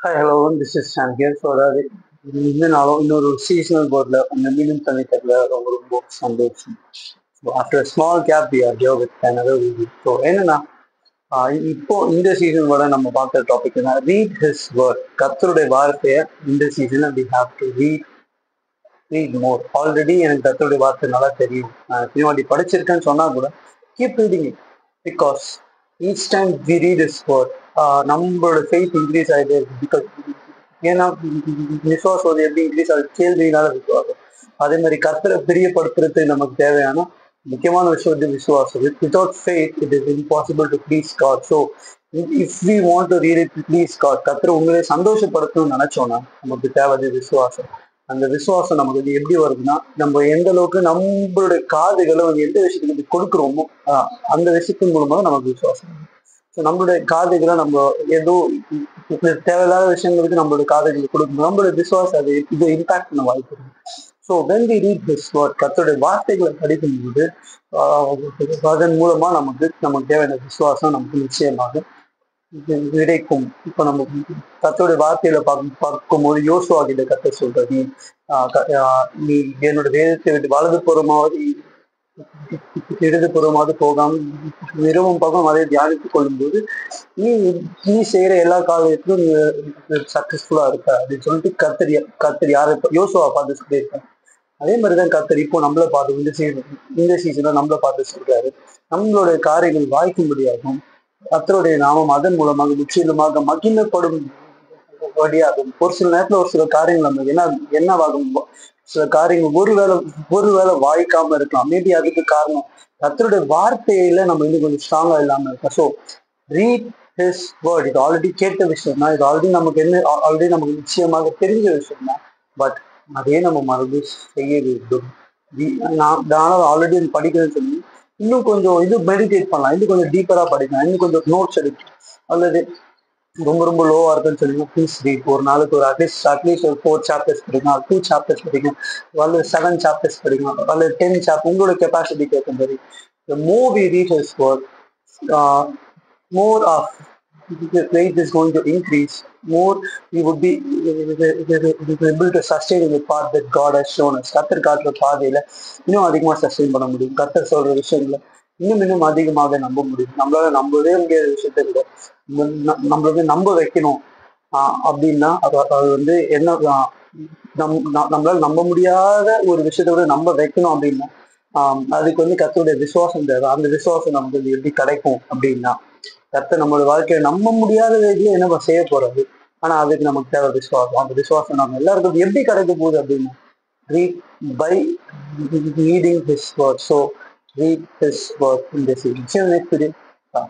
Hi, hello, this is Shan here. So, அதாவது இந்த நாளும் இன்னொரு சீசனல் போர்டில் உங்கள் மீண்டும் தனித்தரில் ரொம்ப ரொம்ப சந்தோஷம். So after small gap we are here with another video. So என்னன்னா இப்போ இந்த சீசனோட நம்ம பார்க்குற டாபிக் என்ன, ரீட் ஹிஸ் வேர்ட். கர்த்தருடைய வார்த்தையை இந்த சீசனில் we have to read more. Already எனக்கு கர்த்தருடைய வார்த்தை நல்லா தெரியும், நான் பின்னாடி படிச்சிருக்கேன்னு சொன்னால் கூட keep reading it because each time we read his word நம்மளோட ஃபெய்த் இன்க்ரீஸ் ஆகிட்டே இருக்கு. பிகாஸ் ஏன்னா விசுவாசம் அது எப்படி இன்க்ரீஸ் ஆகுது, கேள்வினால விசுவாசம். அதே மாதிரி கர்த்தரை பிரியப்படுத்துறது நமக்கு தேவையான முக்கியமான விஷயம் வந்து விசுவாசம். Without faith it is impossible to please God. So if we want to read it please God, கர்த்தரை உங்களே சந்தோஷப்படுத்தணும்னு நினைச்சோன்னா நமக்கு தேவை விசுவாசம். அந்த விசுவாசம் நமக்கு வந்து எப்படி வருதுன்னா, நம்ம எந்த அளவுக்கு நம்மளுடைய காதுகளை வந்து எந்த விஷயத்துக்கு கொடுக்குறோமோ அந்த விஷயத்தின் மூலமாக நமக்கு விசுவாசம். ஸோ நம்மளுடைய காதுகளை நம்ம ஏதோ தேவையில்லாத விஷயங்களுக்கு நம்மளுடைய காதுகளை கொடுக்கணும், நம்மளுடைய விசுவாசம் அது இது இம்பாக்ட் பண்ண வாய்ப்பு இருக்கு. So when we read this word, கர்த்தருடைய வார்த்தைகளை படிக்கும்போது அதன் மூலமா நமக்கு தேவையான விசுவாசம் நமக்கு நிச்சயமாக கிடைக்கும். இப்போ நம்ம கர்த்தருடைய வார்த்தையில பார்க்கும்போது யோசுவா கிட்ட கர்த்தர் சொல்றாரு, நீ என்னோட வேதத்தை விட்டு வலது புறமாவது இடது புறமாவது போகாமல் இரவும் பக்கம் அதை தியானித்துக் கொள்ளும் போது நீ செய்யற எல்லா காரியத்திலும் சக்சஸ்ஃபுல்லா இருக்க அப்படின்னு சொல்லிட்டு கர்த்தர் யாரை யோசுவா பார்த்து சொல்லியிருக்காரு. அதே மாதிரிதான் கர்த்தர் இப்போ நம்மளை பார்த்து இந்த சீசன்ல நம்மளை பார்த்து சொல்றாரு, நம்மளுடைய காரியங்கள் வாய்க்கும்படியாகும் கர்த்தருடைய நாமம் அதன் மூலமாக முற்றிலுமாக மகிமைப்படும் வழியாகும். ஒரு சில நேரத்துல ஒரு சில காரியங்கள் நம்ம என்னவாகும், சில காரியங்கள் ஒருவேளை வாய்க்காம இருக்கலாம். மேபி அதுக்கு காரணம் கர்த்தருடைய வார்த்தையில நம்ம இன்னும் கொஞ்சம் ஸ்ட்ராங்கா இல்லாம இருக்கோம். ஸோ ரீட் ஹிஸ் வேர்ட், இது ஆல்ரெடி கேட்ட விஷயம் தான், இது ஆல்ரெடி நமக்கு நிச்சயமாக தெரிஞ்ச விஷயம் தான். பட் அதே நம்ம மறுபடியும் செய்ய வேண்டும். நான் ஆல்ரெடி படிக்கிறேன்னு சொல்லி இன்னும் கொஞ்சம் இது மெடிடேட் பண்ணலாம், இன்னும் கொஞ்சம் டீப்பரா படிக்கலாம், இன்னும் கொஞ்சம் நோட்ஸ் எடுக்கலாம். அல்லது ரொம்ப ரொம்ப லோவா இருக்குன்னு சொல்லி ப்ளீஸ் ரீட். ஒரு நாளுக்கு ஒரு அட்லீஸ்ட் ஒரு 4 சாப்டர்ஸ் படிக்கலாம், 2 சாப்டர்ஸ் படிக்கலாம், அல்லது 7 சாப்டர்ஸ் படிக்கலாம், அல்லது 10 சாப்டர், உங்களோட கெப்பாசிட்டிக்கு ஏற்ற மாதிரி. The more we read his word, more of the faith is going to increase, more we would be able to sustain in the path that God has shown us. கர்த்தர் காட்டுற பாதையில இன்னும் அதிகமா சஸ்டெயின் பண்ண முடியும். கர்த்தர் சொல்ற விஷயங்களை இன்னும் அதிகமாக நம்ப முடியும். நம்மளால நம்பவே முடியாத விஷயத்த கூட நம்மளுக்கு நம்ப வைக்கணும் அப்படின்னா அது வந்து என்ன, நம்மளால நம்ப முடியாத ஒரு விஷயத்த கூட நம்ப வைக்கணும் அப்படின்னா அதுக்கு வந்து கர்த்தருடைய விசுவாசம் தேவை. அந்த விசுவாசம் நமக்கு வந்து எப்படி கிடைக்கும் அப்படின்னா, கர்த்தர் நம்மளோட வாழ்க்கையை நம்ப முடியாத வேலையில என்ன செய்ய போறாரு, ஆனா அதுக்கு நமக்கு தேவை விசுவாசம். அந்த விசுவாசம் நம்ம எல்லாருக்கும் எப்படி கிடைக்க போகுது அப்படின்னா, read by reading his word. So read his word in this evening. See you next video. Bye.